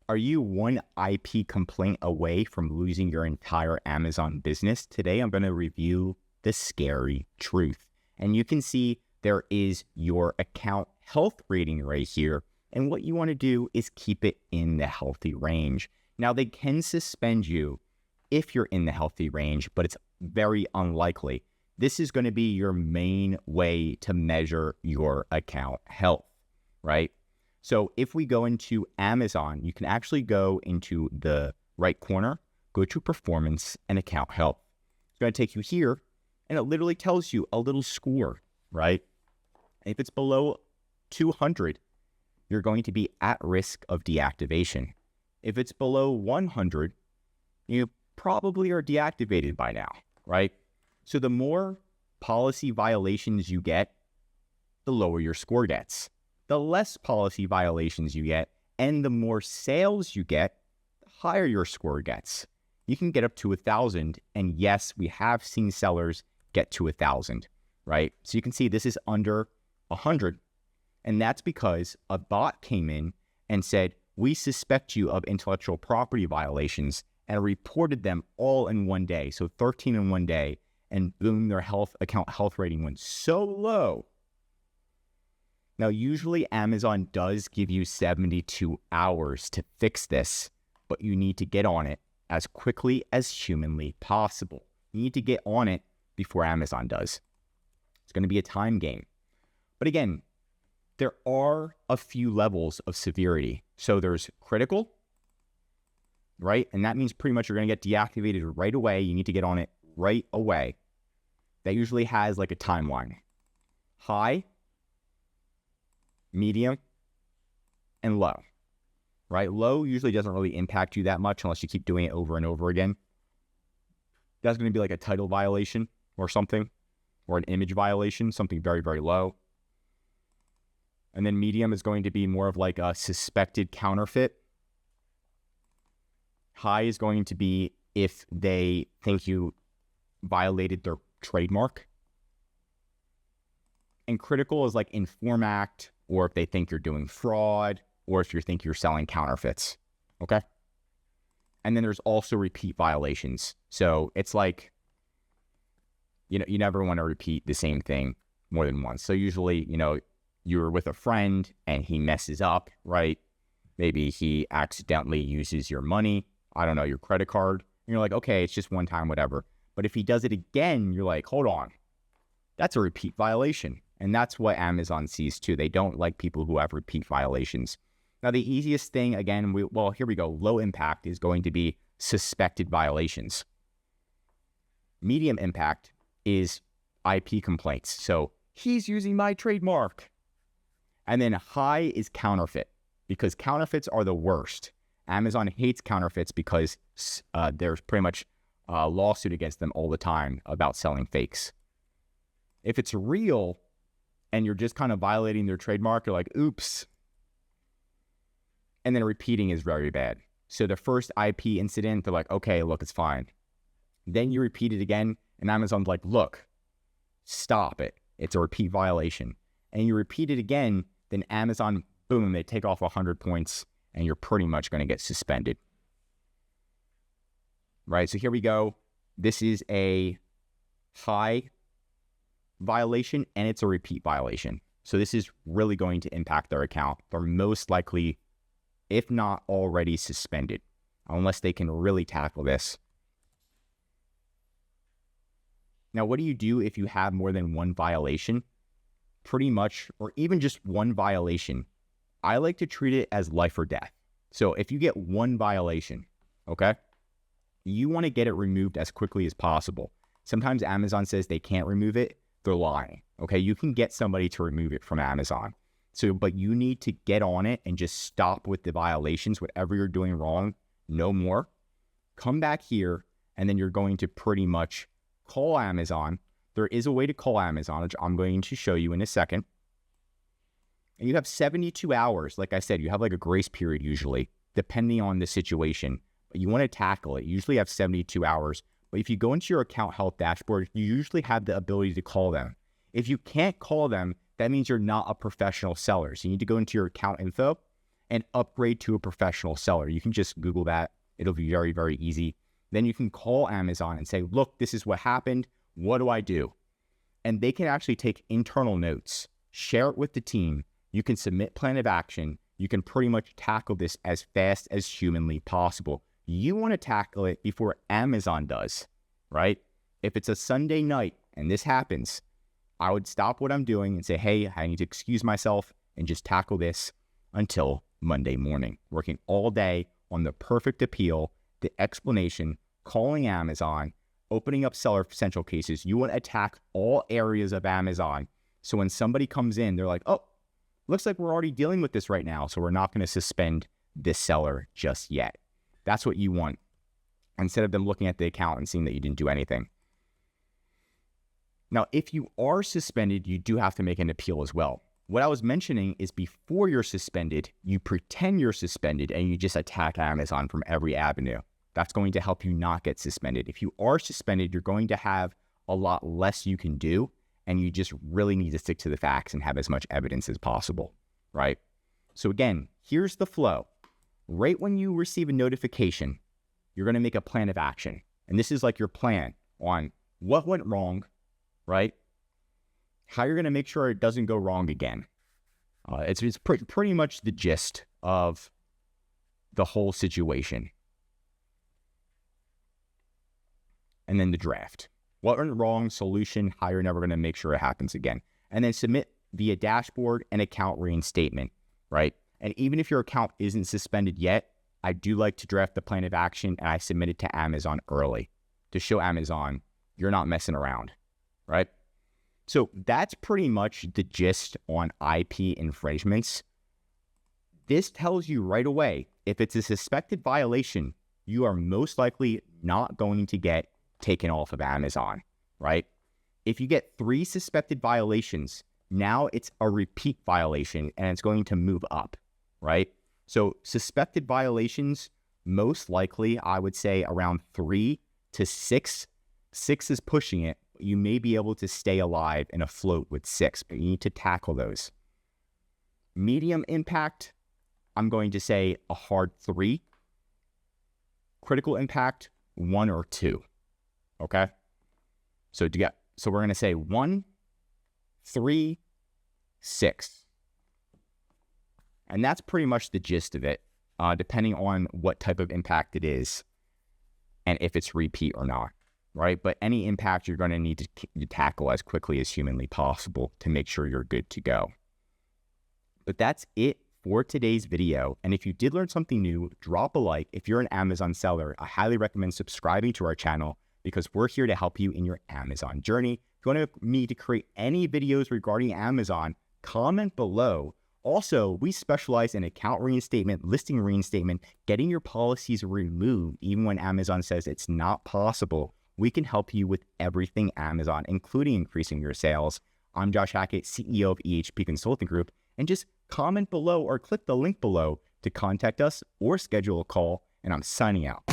Are you one IP complaint away from losing your entire Amazon business? Today, I'm going to review the scary truth. And you can see there is your account health rating right here. And what you want to do is keep it in the healthy range. Now, they can suspend you if you're in the healthy range, but it's very unlikely. This is going to be your main way to measure your account health, right? So if we go into Amazon, you can actually go into the right corner, go to performance and account health. It's going to take you here, and it literally tells you a little score, right? If it's below 200, you're going to be at risk of deactivation. If it's below 100, you probably are deactivated by now, right? So the more policy violations you get, the lower your score gets. The less policy violations you get and the more sales you get, the higher your score gets. You can get up to 1,000. And yes, we have seen sellers get to 1,000, right? So you can see this is under 100. And that's because a bot came in and said, we suspect you of intellectual property violations, and reported them all in one day. So 13 in one day, and boom, their account health rating went so low. Now, usually Amazon does give you 72 hours to fix this, but you need to get on it as quickly as humanly possible. You need to get on it before Amazon does. It's going to be a time game. But again, there are a few levels of severity. So there's critical, right? And that means pretty much you're going to get deactivated right away. You need to get on it right away. That usually has like a timeline. High, medium, and low, right? Low usually doesn't really impact you that much unless you keep doing it over and over again. That's going to be like a title violation or something, or an image violation, something very, very low. And then medium is going to be more of like a suspected counterfeit. High is going to be if they think you violated their trademark. And critical is like Inform Act, or if they think you're doing fraud, or if you think you're selling counterfeits, okay? And then there's also repeat violations. So it's like, you never want to repeat the same thing more than once. So usually, you're with a friend and he messes up, right? Maybe he accidentally uses your money, I don't know, your credit card. And you're like, okay, it's just one time, whatever. But if he does it again, you're like, hold on, that's a repeat violation. And that's what Amazon sees too. They don't like people who have repeat violations. Now, the easiest thing, again, here we go. Low impact is going to be suspected violations. Medium impact is IP complaints. So he's using my trademark. And then high is counterfeit, because counterfeits are the worst. Amazon hates counterfeits because there's pretty much a lawsuit against them all the time about selling fakes. If it's real and you're just kind of violating their trademark, you're like, oops. And then repeating is very bad. So the first IP incident, they're like, okay, look, it's fine. Then you repeat it again, and Amazon's like, look, stop it. It's a repeat violation. And you repeat it again, then Amazon, boom, they take off 100 points, and you're pretty much going to get suspended. Right, so here we go. This is a high violation, and it's a repeat violation. So this is really going to impact their account. They're most likely, if not already, suspended, unless they can really tackle this. Now, what do you do if you have more than one violation? Pretty much, or even just one violation, I like to treat it as life or death. So if you get one violation, okay, you want to get it removed as quickly as possible. Sometimes Amazon says they can't remove it. They're lying, okay? You can get somebody to remove it from Amazon. So, but you need to get on it and just stop with the violations, whatever you're doing wrong, no more. Come back here, and then you're going to pretty much call Amazon. There is a way to call Amazon, which I'm going to show you in a second. And you have 72 hours. Like I said, you have like a grace period usually, depending on the situation. But you want to tackle it. You usually have 72 hours. But if you go into your account health dashboard, you usually have the ability to call them. If you can't call them, that means you're not a professional seller. So you need to go into your account info and upgrade to a professional seller. You can just Google that. It'll be very, very easy. Then you can call Amazon and say, look, this is what happened. What do I do? And they can actually take internal notes, share it with the team. You can submit plan of action. You can pretty much tackle this as fast as humanly possible. You want to tackle it before Amazon does, right? If it's a Sunday night and this happens, I would stop what I'm doing and say, hey, I need to excuse myself and just tackle this until Monday morning, working all day on the perfect appeal, the explanation, calling Amazon, opening up Seller Central cases. You want to attack all areas of Amazon. So when somebody comes in, they're like, oh, looks like we're already dealing with this right now, so we're not going to suspend this seller just yet. That's what you want, instead of them looking at the account and seeing that you didn't do anything. Now, if you are suspended, you do have to make an appeal as well. What I was mentioning is before you're suspended, you pretend you're suspended and you just attack Amazon from every avenue. That's going to help you not get suspended. If you are suspended, you're going to have a lot less you can do, and you just really need to stick to the facts and have as much evidence as possible, right? So again, here's the flow. Right when you receive a notification, you're going to make a plan of action. And this is like your plan on what went wrong, right? How you're going to make sure it doesn't go wrong again. It's pretty much the gist of the whole situation. And then the draft. What went wrong, solution, how you're never going to make sure it happens again. And then submit via dashboard and account reinstatement, right? And even if your account isn't suspended yet, I do like to draft the plan of action and I submit it to Amazon early to show Amazon you're not messing around, right? So that's pretty much the gist on IP infringements. This tells you right away, if it's a suspected violation, you are most likely not going to get taken off of Amazon, right? If you get 3 suspected violations, now it's a repeat violation and it's going to move up, right? So suspected violations, most likely, I would say around 3 to 6. 6 is pushing it. You may be able to stay alive and afloat with 6, but you need to tackle those. Medium impact, I'm going to say a hard 3. Critical impact, 1 or 2. Okay? So we're going to say 1, 3, 6. And that's pretty much the gist of it, depending on what type of impact it is and if it's repeat or not, right? But any impact you're going to need to tackle as quickly as humanly possible to make sure you're good to go. But that's it for today's video. And if you did learn something new, drop a like. If you're an Amazon seller, I highly recommend subscribing to our channel because we're here to help you in your Amazon journey. If you want me to create any videos regarding Amazon, comment below. Also, we specialize in account reinstatement, listing reinstatement, getting your policies removed even when Amazon says it's not possible. We can help you with everything Amazon, including increasing your sales. I'm Josh Hackett, CEO of EHP Consulting Group, and just comment below or click the link below to contact us or schedule a call, and I'm signing out.